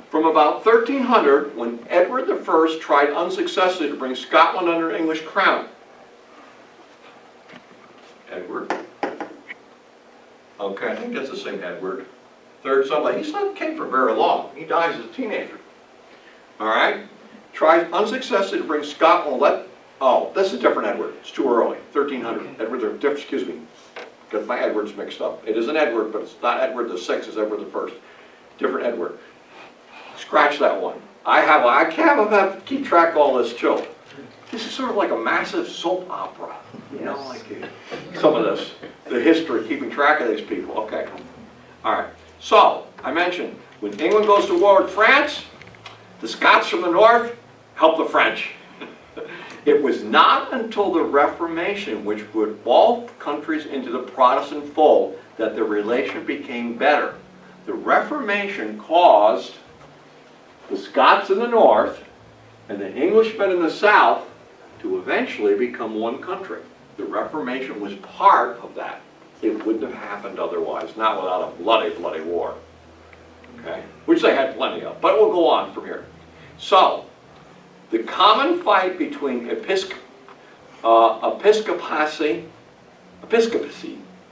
from about 1300, when Edward I tried unsuccessfully to bring Scotland under English crown. Edward. Okay, I think that's the same Edward. Third somebody. He's not king for very long. He dies as a teenager. All right? Tried unsuccessfully to bring Scotland. Oh, that's a different Edward. It's too early. 1300. Edward, excuse me. Got my Edwards mixed up. It is an Edward, but it's not Edward the VI, it's Edward the I. Different Edward. Scratch that one. I can't keep track of all this too. This is sort of like a massive soap opera. You know, like some of this. The history, keeping track of these people. Okay. All right. So, I mentioned, when England goes to war with France, the Scots from the north help the French. It was not until the Reformation, which put both countries into the Protestant fold, that the relation became better. The Reformation caused the Scots in the north and the Englishmen in the south to eventually become one country. The Reformation was part of that. It wouldn't have happened otherwise, not without a bloody, bloody war. Okay? Which they had plenty of, but we'll go on from here. So, the common fight between episcopacy,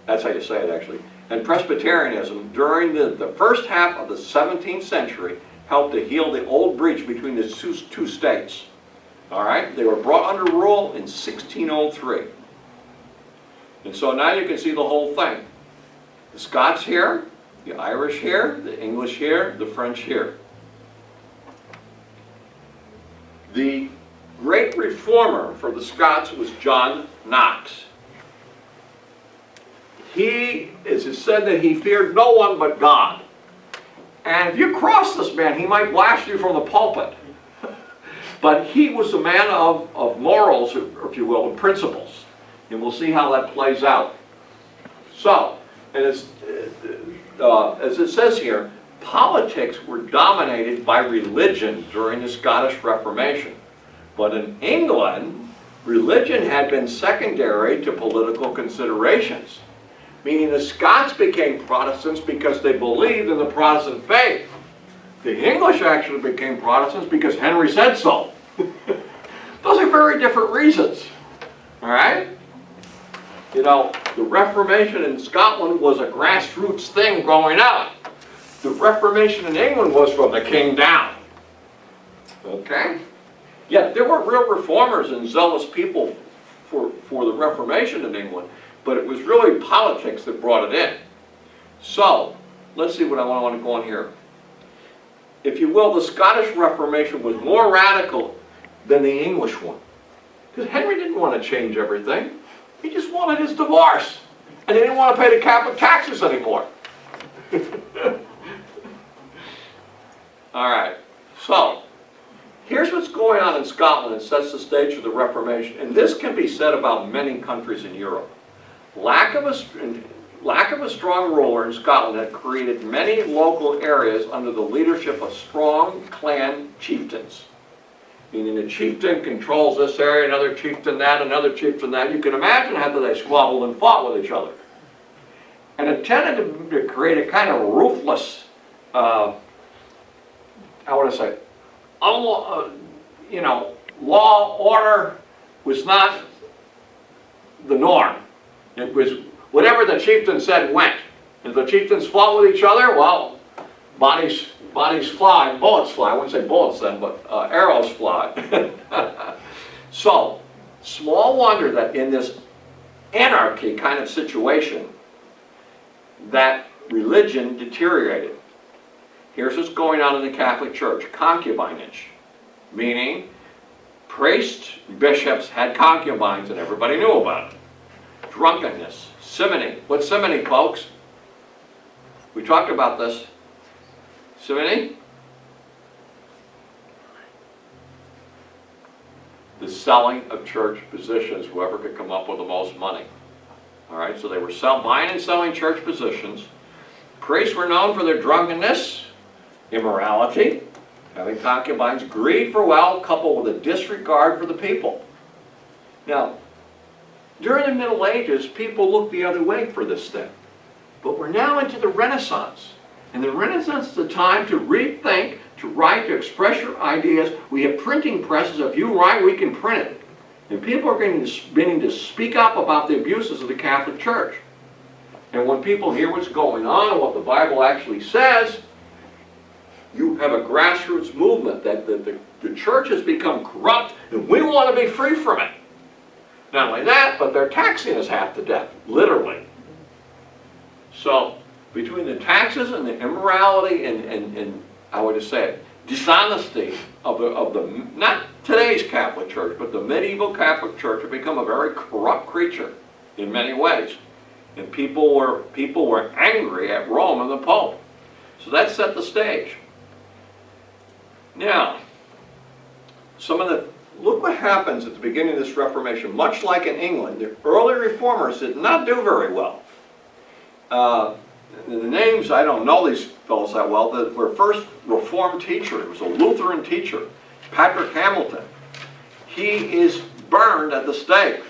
that's how you say it actually, and Presbyterianism during the first half of the 17th century helped to heal the old breach between the two states. All right? They were brought under rule in 1603. And so now you can see the whole thing. The Scots here, the Irish here, the English here, the French here. The great reformer for the Scots was John Knox. It is said that he feared no one but God. And if you cross this man, he might blast you from the pulpit. But he was a man of morals, if you will, and principles. And we'll see how that plays out. So, and as it says here, politics were dominated by religion during the Scottish Reformation. But in England, religion had been secondary to political considerations. Meaning the Scots became Protestants because they believed in the Protestant faith. The English actually became Protestants because Henry said so. Those are very different reasons. All right? You know, the Reformation in Scotland was a grassroots thing going out. The Reformation in England was from the king down. Okay? Yeah, there were real reformers and zealous people for the Reformation in England, but it was really politics that brought it in. So, let's see what I want to go on here. If you will, the Scottish Reformation was more radical than the English one. Because Henry didn't want to change everything. He just wanted his divorce. And he didn't want to pay the Catholic taxes anymore. All right, so here's what's going on in Scotland that sets the stage for the Reformation. And this can be said about many countries in Europe. Lack of a strong ruler in Scotland had created many local areas under the leadership of strong clan chieftains. Meaning a chieftain controls this area, another chieftain that, another chieftain that. You can imagine how they squabbled and fought with each other. And it tended to create a kind of ruthless, how would I say, law, order was not the norm. It was whatever the chieftain said went. If the chieftains fought with each other, well, bodies fly, bullets fly. I wouldn't say bullets then, but arrows fly. So, small wonder that in this anarchy kind of situation, that religion deteriorated. Here's what's going on in the Catholic Church. Concubinage. Meaning, priests, bishops had concubines and everybody knew about it. Drunkenness. Simony. What's simony, folks? We talked about this. Simony? The selling of church positions, whoever could come up with the most money. All right, so they were buying and selling church positions. Priests were known for their drunkenness, immorality, having concubines, greed for wealth, coupled with a disregard for the people. Now, during the Middle Ages, people looked the other way for this thing. But we're now into the Renaissance. And the Renaissance is the time to rethink to write, to express your ideas. We have printing presses. If you write, we can print it. And people are beginning to speak up about the abuses of the Catholic Church. And when people hear what's going on and what the Bible actually says, you have a grassroots movement that the church has become corrupt and we want to be free from it. Not only that, but they're taxing us half to death, literally. So, between the taxes and the immorality and I would just say it, dishonesty of the not today's Catholic Church, but the medieval Catholic Church have become a very corrupt creature in many ways. And people were angry at Rome and the Pope. So that set the stage. Now, look what happens at the beginning of this Reformation. Much like in England, the early reformers did not do very well. The names, I don't know these fellows that well. Their first Reformed teacher, he was a Lutheran teacher, Patrick Hamilton. He is burned at the stake.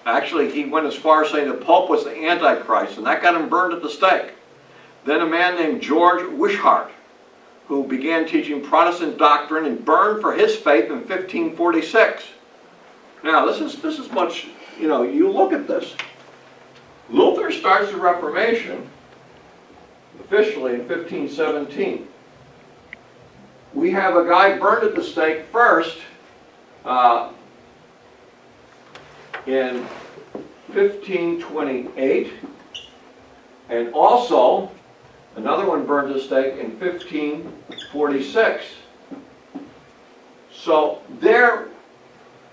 Actually, he went as far as saying the Pope was the Antichrist, and that got him burned at the stake. Then a man named George Wishart, who began teaching Protestant doctrine and burned for his faith in 1546. Now, this is much, you look at this. Luther starts the Reformation officially in 1517. We have a guy burned at the stake first in 1528, and also another one burned at the stake in 1546. So their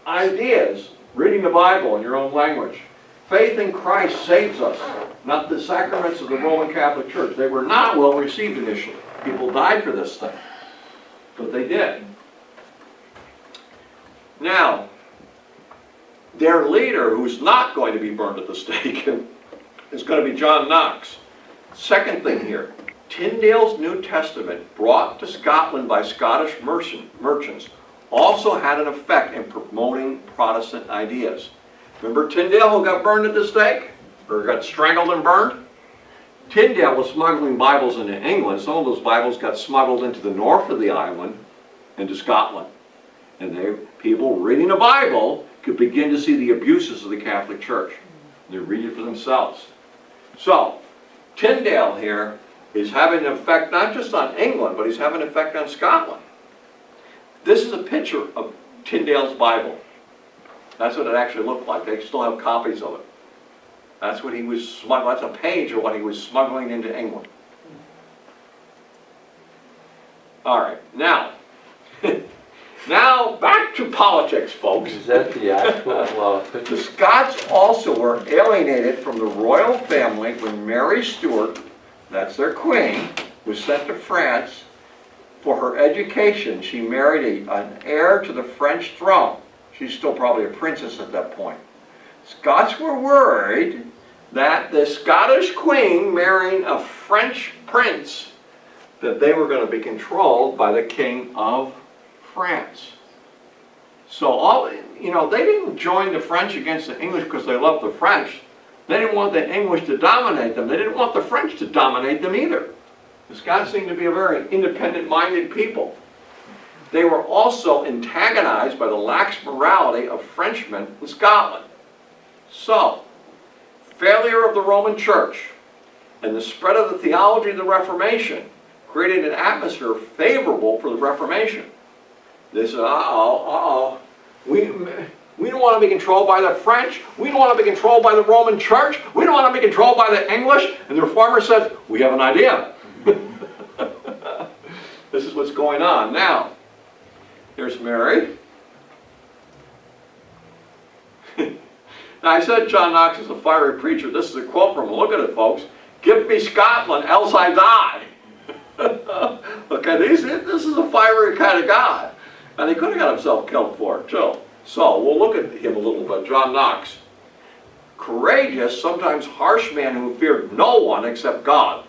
ideas, reading the Bible in your own language, faith in Christ saves us, not the sacraments of the Roman Catholic Church. They were not well received initially. People died for this thing, but they did. Now, their leader, who's not going to be burned at the stake, is going to be John Knox. Second thing here, Tyndale's New Testament, brought to Scotland by Scottish merchants, also had an effect in promoting Protestant ideas. Remember Tyndale, who got burned at the stake? Or got strangled and burned? Tyndale was smuggling Bibles into England. Some of those Bibles got smuggled into the north of the island, into Scotland. And people reading the Bible could begin to see the abuses of the Catholic Church. They read it for themselves. So, Tyndale here is having an effect not just on England, but he's having an effect on Scotland. This is a picture of Tyndale's Bible. That's what it actually looked like. They still have copies of it. That's what he was smuggling. That's a page of what he was smuggling into England. All right, now back to politics, folks. Is that the actual picture? The Scots also were alienated from the royal family when Mary Stuart, that's their queen, was sent to France for her education. She married an heir to the French throne. She's still probably a princess at that point. Scots were worried that the Scottish queen marrying a French prince, that they were going to be controlled by the king of France. So they didn't join the French against the English because they loved the French. They didn't want the English to dominate them. They didn't want the French to dominate them either. The Scots seemed to be a very independent-minded people. They were also antagonized by the lax morality of Frenchmen in Scotland. So, failure of the Roman Church and the spread of the theology of the Reformation created an atmosphere favorable for the Reformation. They said, we don't want to be controlled by the French. We don't want to be controlled by the Roman Church. We don't want to be controlled by the English. And the Reformer says, we have an idea. This is what's going on. Now, here's Mary. Now, I said John Knox is a fiery preacher. This is a quote from him. Look at it, folks. Give me Scotland, else I die. Okay, this is a fiery kind of guy. And he could have got himself killed for it, too. So, we'll look at him a little bit. John Knox. Courageous, sometimes harsh man who feared no one except God.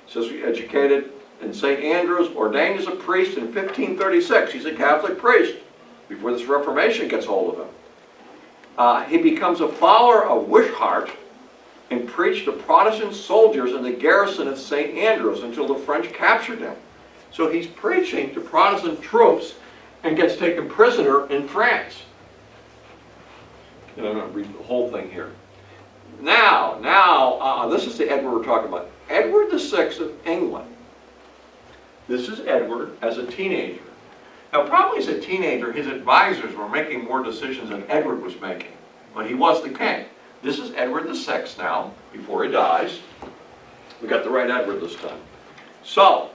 He says he educated in St. Andrews, ordained as a priest in 1536. He's a Catholic priest before this Reformation gets hold of him. He becomes a follower of Wishart and preached to Protestant soldiers in the garrison of St. Andrews until the French captured him. So he's preaching to Protestant troops and gets taken prisoner in France. And I'm going to read the whole thing here. Now, this is the Edward we're talking about. Edward VI of England. This is Edward as a teenager. Now, probably as a teenager, his advisors were making more decisions than Edward was making. But he was the king. This is Edward VI now, before he dies. We got the right Edward this time. So,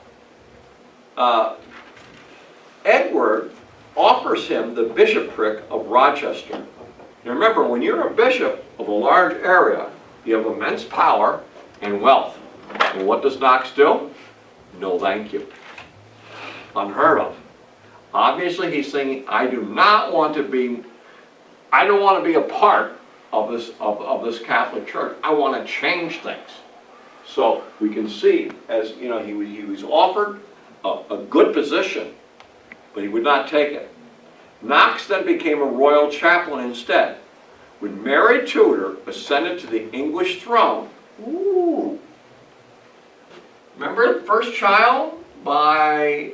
Edward offers him the bishopric of Rochester. Now remember, when you're a bishop of a large area, you have immense power and wealth. And what does Knox do? No thank you. Unheard of. Obviously he's saying, I don't want to be a part of this Catholic Church. I want to change things. So we can see, as you know, he was offered a good position, but he would not take it. Knox then became a royal chaplain instead. When Mary Tudor ascended to the English throne, remember the first child by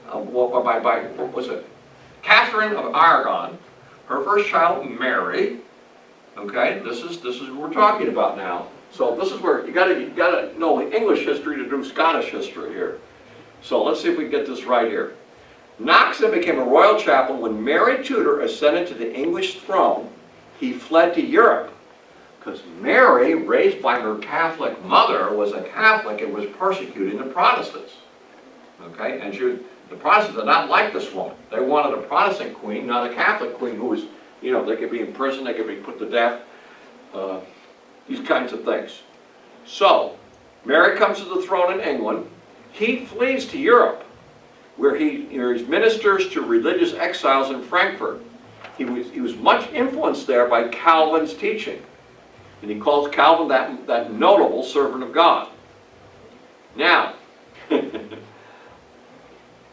what was it? Catherine of Aragon. Her first child, Mary. Okay, this is what we're talking about now. So this is where you gotta know English history to do Scottish history here. So let's see if we can get this right here. Knox then became a royal chaplain. When Mary Tudor ascended to the English throne, he fled to Europe. Because Mary, raised by her Catholic mother, was a Catholic and was persecuting the Protestants. Okay, and the Protestants did not like this woman. They wanted a Protestant queen, not a Catholic queen who was, you know, they could be in prison, they could be put to death, these kinds of things. So, Mary comes to the throne in England. He flees to Europe, where he ministers to religious exiles in Frankfurt. He was much influenced there by Calvin's teaching. And he calls Calvin that notable servant of God. Now,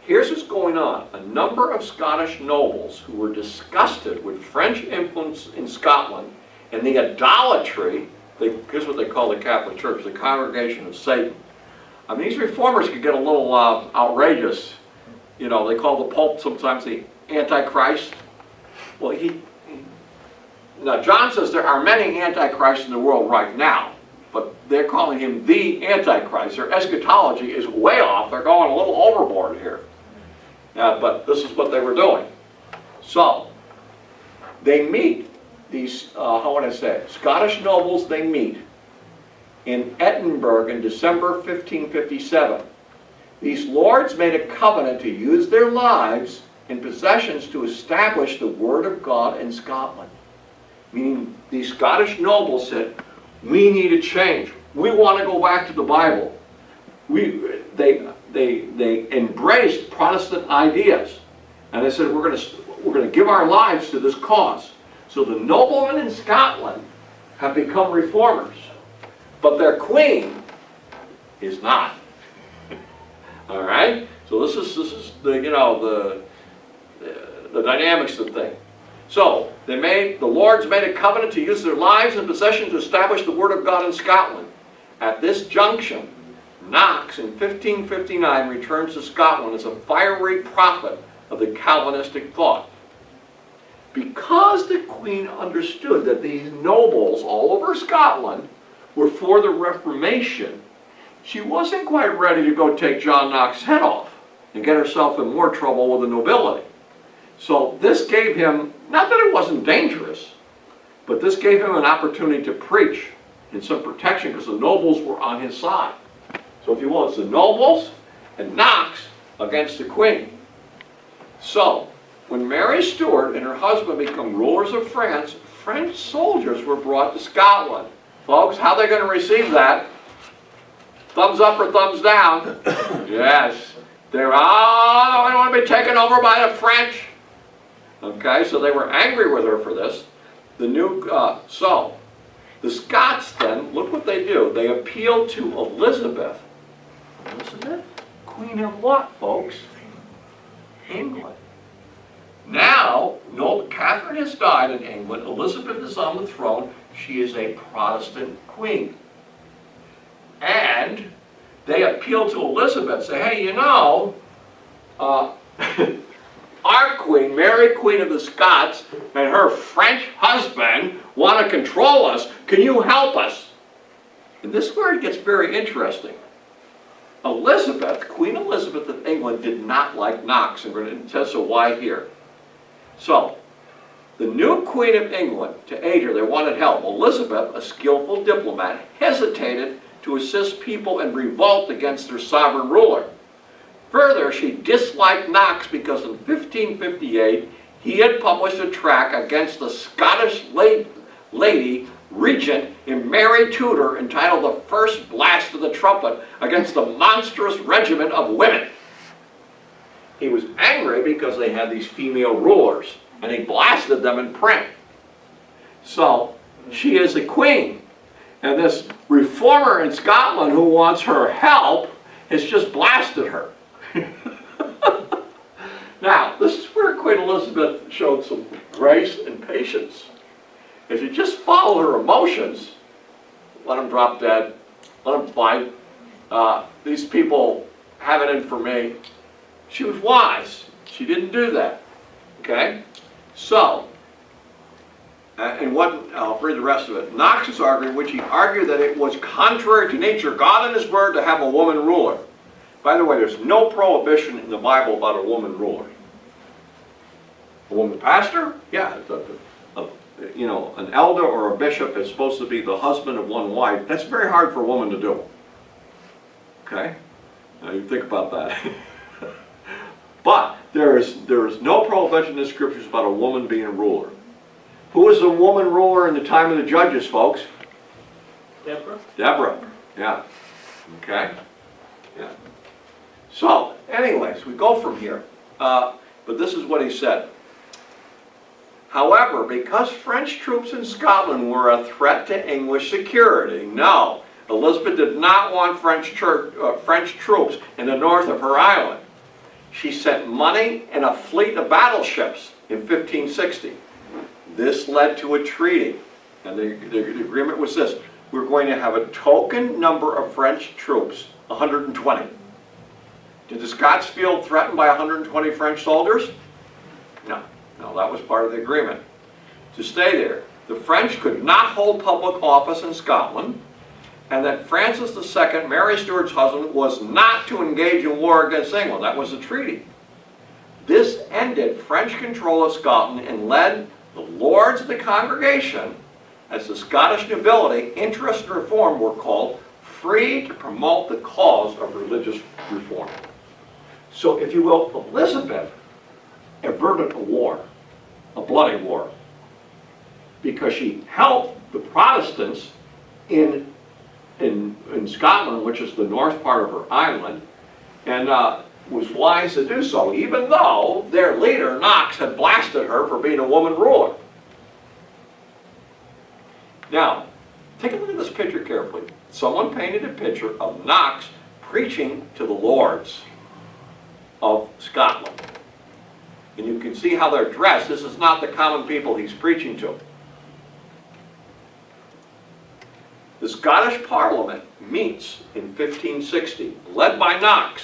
here's what's going on. A number of Scottish nobles who were disgusted with French influence in Scotland and the idolatry, here's what they call the Catholic Church, the congregation of Satan. I mean, these reformers could get a little outrageous. You know, they call the Pope sometimes the Antichrist. Well, now John says there are many Antichrists in the world right now, but they're calling him the Antichrist. Their eschatology is way off. They're going a little overboard here. But this is what they were doing. So, they meet, these, how would I say it? Scottish nobles, they meet in Edinburgh in December 1557. These lords made a covenant to use their lives and possessions to establish the Word of God in Scotland. Meaning, these Scottish nobles said, we need a change. We want to go back to the Bible. They embraced Protestant ideas. And they said, we're going to give our lives to this cause. So the noblemen in Scotland have become reformers. But their queen is not. All right? So this is the dynamics of the thing. So the lords made a covenant to use their lives and possessions to establish the Word of God in Scotland. At this junction, Knox in 1559 returns to Scotland as a fiery prophet of the Calvinistic thought. Because the Queen understood that these nobles all over Scotland were for the Reformation, she wasn't quite ready to go take John Knox's head off and get herself in more trouble with the nobility. So this gave him, not that it wasn't dangerous, but this gave him an opportunity to preach and some protection because the nobles were on his side. So if you will, it's the nobles and Knox against the Queen. So, when Mary Stuart and her husband become rulers of France, French soldiers were brought to Scotland. Folks, how are they going to receive that? Thumbs up or thumbs down? Yes. They're, I don't want to be taken over by the French. Okay, so they were angry with her for this. So, the Scots then, look what they do. They appeal to Elizabeth. Elizabeth? Queen of what, folks? England. Now, Catherine has died in England. Elizabeth is on the throne. She is a Protestant queen. And they appealed to Elizabeth, say, hey, you know, our queen, Mary, Queen of the Scots, and her French husband want to control us. Can you help us? And this is where it gets very interesting. Elizabeth, Queen Elizabeth of England, did not like Knox, and we're going to tell you why here. So, the new Queen of England, to aid her, they wanted help. Elizabeth, a skillful diplomat, hesitated to assist people in revolt against their sovereign ruler. Further, she disliked Knox because in 1558, he had published a tract against the Scottish lady regent in Mary Tudor entitled The First Blast of the Trumpet against the monstrous regiment of women. He was angry because they had these female rulers, and he blasted them in print. So, she is a queen, and this reformer in Scotland who wants her help has just blasted her. Now, this is where Queen Elizabeth showed some grace and patience. If you just follow her emotions, let them drop dead, let them fight, these people have it in for me. She was wise. She didn't do that. Okay? So, I'll read the rest of it. Knox is arguing, which he argued that it was contrary to nature, God and His Word, to have a woman ruler. By the way, there's no prohibition in the Bible about a woman ruler. A woman pastor? Yeah. You know, an elder or a bishop is supposed to be the husband of one wife. That's very hard for a woman to do. Okay? Now you think about that. But there is no prohibition in the scriptures about a woman being a ruler. Who was the woman ruler in the time of the judges, folks? Deborah? Deborah. Yeah. Okay? Yeah. So, anyways, we go from here. But this is what he said. However, because French troops in Scotland were a threat to English security, no, Elizabeth did not want French troops in the north of her island. She sent money and a fleet of battleships in 1560. This led to a treaty, and the agreement was this: we're going to have a token number of French troops, 120. Did the Scots feel threatened by 120 French soldiers? No. No, that was part of the agreement. To stay there, the French could not hold public office in Scotland, and that Francis II, Mary Stuart's husband, was not to engage in war against England. That was the treaty. This ended French control of Scotland and led the lords of the congregation, as the Scottish nobility, interest in reform, were called, free to promote the cause of religious reform. So, if you will, Elizabeth averted a war, a bloody war, because she helped the Protestants in Scotland, which is the north part of her island, and was wise to do so, even though their leader, Knox, had blasted her for being a woman ruler. Now, take a look at this picture carefully. Someone painted a picture of Knox preaching to the lords of Scotland. And you can see how they're dressed. This is not the common people he's preaching to. The Scottish Parliament meets in 1560, led by Knox,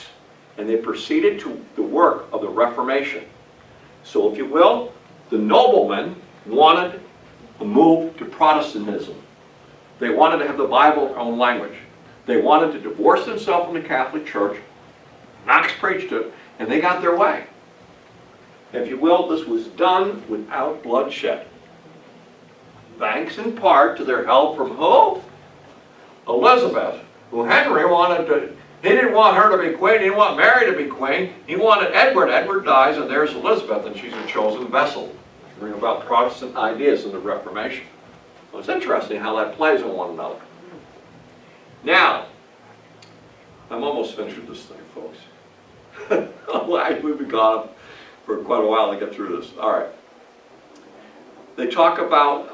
and they proceeded to the work of the Reformation. So, if you will, the noblemen wanted a move to Protestantism. They wanted to have the Bible in their own language. They wanted to divorce themselves from the Catholic Church. Knox preached it, and they got their way. If you will, this was done without bloodshed. Thanks in part to their help from who? Elizabeth, who Henry wanted to, he didn't want her to be queen, he didn't want Mary to be queen, he wanted Edward. Edward dies, and there's Elizabeth, and she's a chosen vessel. Bring about Protestant ideas in the Reformation. Well, it's interesting how that plays on one another. Now, I'm almost finished with this thing, folks. We've been gone for quite a while to get through this. All right. They talk about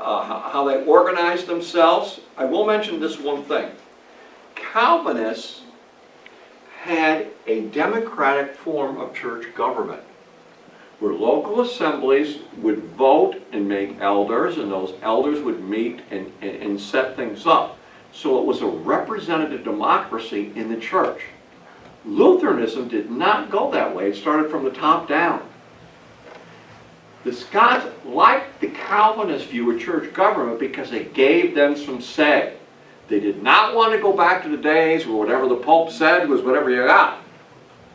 how they organized themselves. I will mention this one thing. Calvinists had a democratic form of church government, where local assemblies would vote and make elders, and those elders would meet and set things up. So it was a representative democracy in the church. Lutheranism did not go that way. It started from the top down. The Scots liked the Calvinist view of church government because it gave them some say. They did not want to go back to the days where whatever the Pope said was whatever you got.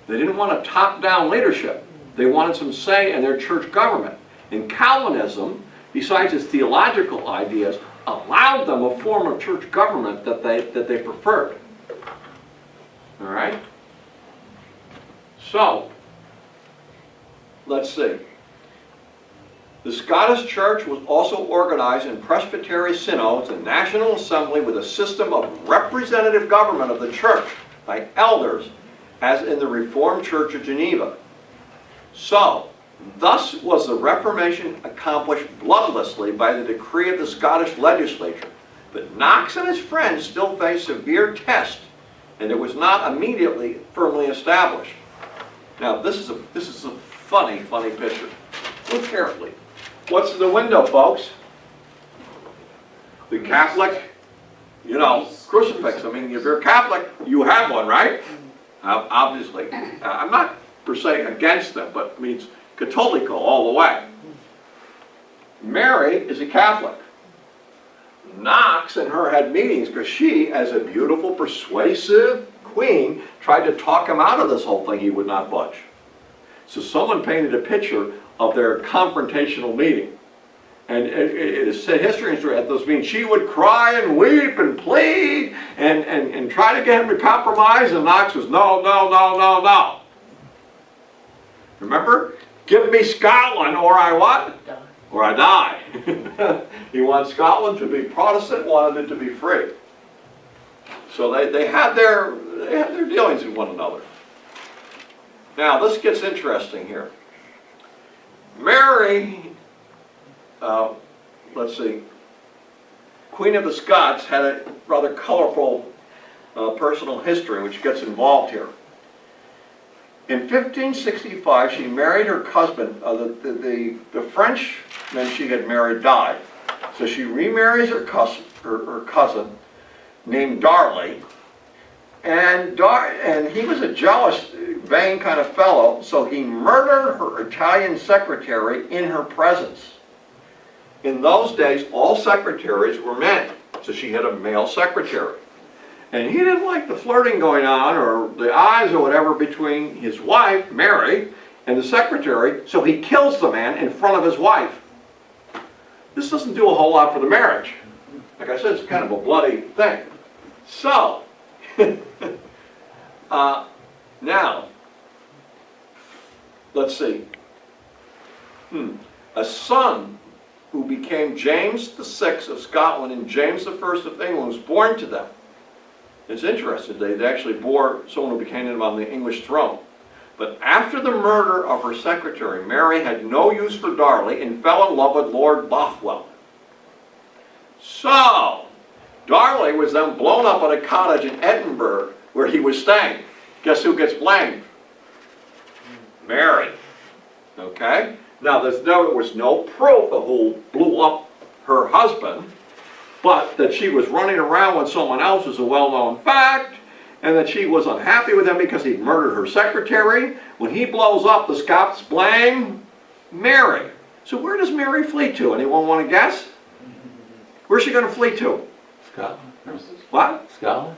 They didn't want a top-down leadership. They wanted some say in their church government. And Calvinism, besides its theological ideas, allowed them a form of church government that they preferred. All right? So, let's see. The Scottish Church was also organized in presbytery synods and national assembly with a system of representative government of the church by elders, as in the Reformed Church of Geneva. So, thus was the Reformation accomplished bloodlessly by the decree of the Scottish legislature. But Knox and his friends still faced severe tests, and it was not immediately firmly established. Now, this is a funny picture. Look carefully. What's in the window, folks? The Catholic, crucifix. I mean, if you're Catholic, you have one, right? Obviously. I'm not per se against them, but it means catholico all the way. Mary is a Catholic. Knox and her had meetings because she, as a beautiful, persuasive queen, tried to talk him out of this whole thing. He would not budge. So someone painted a picture of their confrontational meeting. And it is said, historians at those meetings, she would cry and weep and plead and try to get him to compromise, and Knox was, no, no, no, no, no. Remember? Give me Scotland or I what? Or I die. He wants Scotland to be Protestant, wanted it to be free. So they had their dealings with one another. Now this gets interesting here. Mary, let's see, Queen of the Scots had a rather colorful personal history which gets involved here. In 1565, she married her husband. The Frenchman she had married died. So she remarries her cousin named Darley. And he was a jealous, vain kind of fellow, so he murdered her Italian secretary in her presence. In those days, all secretaries were men, so she had a male secretary. And he didn't like the flirting going on, or the eyes or whatever, between his wife, Mary, and the secretary, so he kills the man in front of his wife. This doesn't do a whole lot for the marriage. Like I said, it's kind of a bloody thing. So, now, let's see. A son who became James VI of Scotland and James I of England was born to them. It's interesting, they actually bore someone who became them on the English throne. But after the murder of her secretary, Mary had no use for Darley and fell in love with Lord Bothwell. So, Darley was then blown up at a cottage in Edinburgh where he was staying. Guess who gets blamed? Mary. Okay? Now, there was no proof of who blew up her husband, but that she was running around with someone else is a well-known fact, and that she was unhappy with him because he murdered her secretary. When he blows up, the Scots blame Mary. So where does Mary flee to? Anyone want to guess? Where's she going to flee to? Scotland? What? Scotland?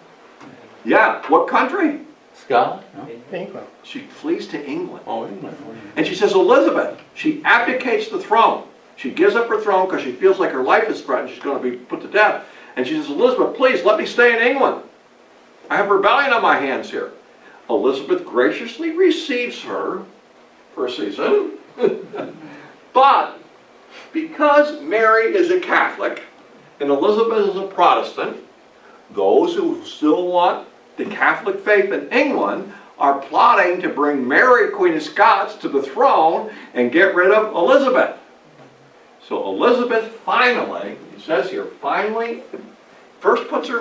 Yeah. What country? Scotland? No? England. She flees to England. Oh, England. And she says, Elizabeth, she abdicates the throne. She gives up her throne because she feels like her life is threatened. She's going to be put to death. And she says, Elizabeth, please let me stay in England. I have rebellion on my hands here. Elizabeth graciously receives her for a season. But because Mary is a Catholic and Elizabeth is a Protestant, those who still want the Catholic faith in England are plotting to bring Mary, Queen of Scots, to the throne and get rid of Elizabeth. So Elizabeth finally, it says here, finally, first puts her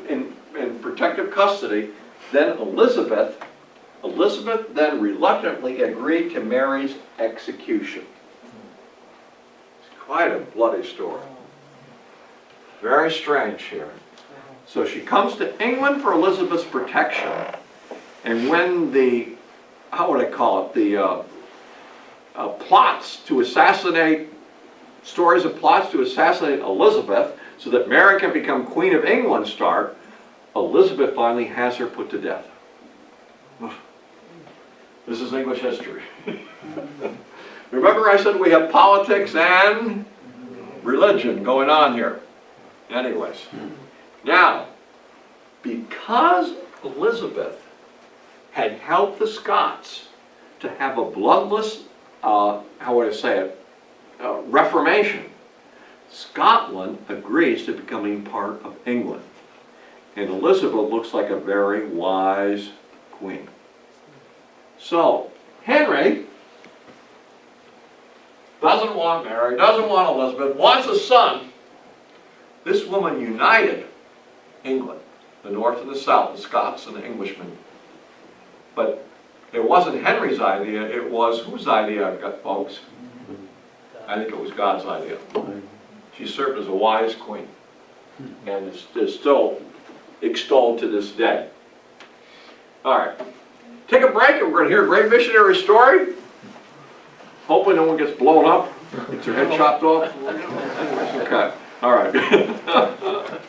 in protective custody, then Elizabeth then reluctantly agreed to Mary's execution. It's quite a bloody story. Very strange here. So she comes to England for Elizabeth's protection. And when the, how would I call it, the plots to assassinate, stories of plots to assassinate Elizabeth so that Mary can become Queen of England start, Elizabeth finally has her put to death. This is English history. Remember I said we have politics and religion going on here. Anyways, now, because Elizabeth had helped the Scots to have a bloodless, how would I say it, reformation, Scotland agrees to becoming part of England. And Elizabeth looks like a very wise queen. So, Henry doesn't want Mary, doesn't want Elizabeth, wants a son. This woman united England, the North and the South, the Scots and the Englishmen. But it wasn't Henry's idea, it was whose idea, folks? I think it was God's idea. She served as a wise queen and is still extolled to this day. All right, take a break and we're going to hear a great missionary story. Hopefully no one gets blown up, gets their head chopped off. Okay, all right.